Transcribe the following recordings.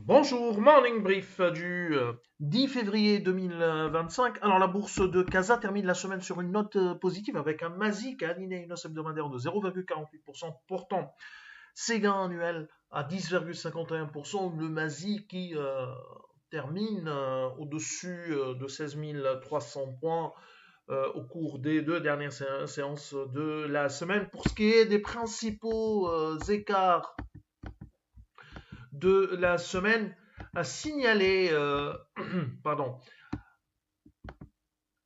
Bonjour, morning brief du 10 février 2025. Alors la bourse de Casa termine la semaine sur une note positive avec un MASI qui a aligné une hausse hebdomadaire de 0,48%, portant ses gains annuels à 10,51%. Le MASI qui termine au-dessus de 16 300 points au cours des deux dernières séances de la semaine. Pour ce qui est des principaux écarts de la semaine, a signalé, pardon,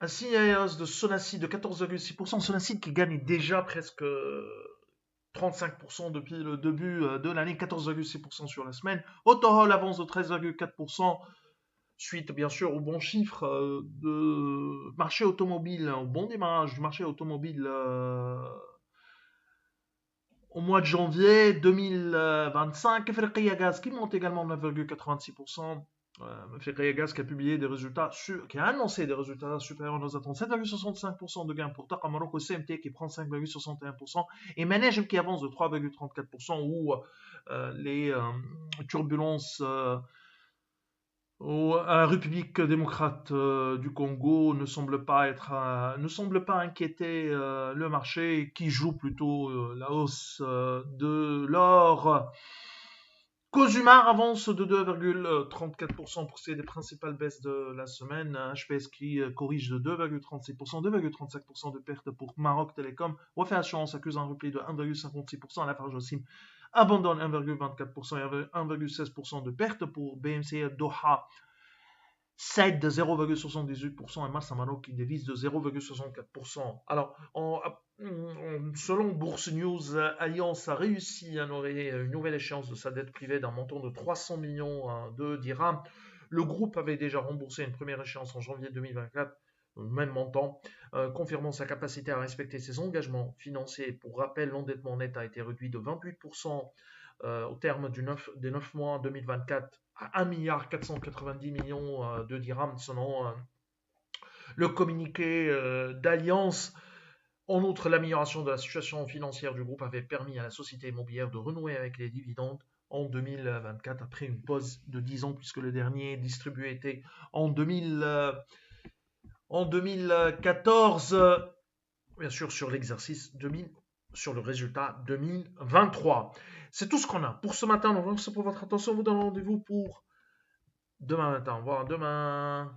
un signalé hausse de Sonacid de 14,6%. Sonacid qui gagne déjà presque 35% depuis le début de l'année, 14,6% sur la semaine. Autohol avance de 13,4%, suite bien sûr au bon chiffre de marché automobile, au bon démarrage du marché automobile au mois de janvier 2025. Africa Gaz qui monte également de 9,86%. Africa Gaz qui a publié des résultats, qui a annoncé des résultats supérieurs à nos attentes, 7,65% de gains pour Taqa Maroc, CMT qui prend 5,61%, et Managem qui avance de 3,34%, où les turbulences à la République démocrate du Congo ne semble pas inquiéter le marché, qui joue plutôt la hausse de l'or. Cosumar avance de 2,34% pour ces des principales baisses de la semaine. HPS qui corrige de 2,36%, 2,35% de perte pour Maroc Télécom. Wafa Assurance accuse un repli de 1,56%. Lafarge Sim abandonne 1,24% et 1,16% de perte pour BMC Doha. Said de 0,78% et Massamano qui dévise de 0,64%. Alors, selon Bourse News, Alliance a réussi à honorer une nouvelle échéance de sa dette privée d'un montant de 300 millions de dirhams. Le groupe avait déjà remboursé une première échéance en janvier 2024, le même montant, confirmant sa capacité à respecter ses engagements financiers. Pour rappel, l'endettement net a été réduit de 28% au terme des 9 mois 2024 à 1,490 milliard de dirhams selon le communiqué d'Alliance. En outre, l'amélioration de la situation financière du groupe avait permis à la société immobilière de renouer avec les dividendes en 2024 après une pause de 10 ans, puisque le dernier distribué était en 2014, bien sûr sur l'exercice 2000, sur le résultat 2023. C'est tout ce qu'on a pour ce matin. Donc, merci pour votre attention. On vous donne rendez-vous pour demain matin. Au revoir, demain.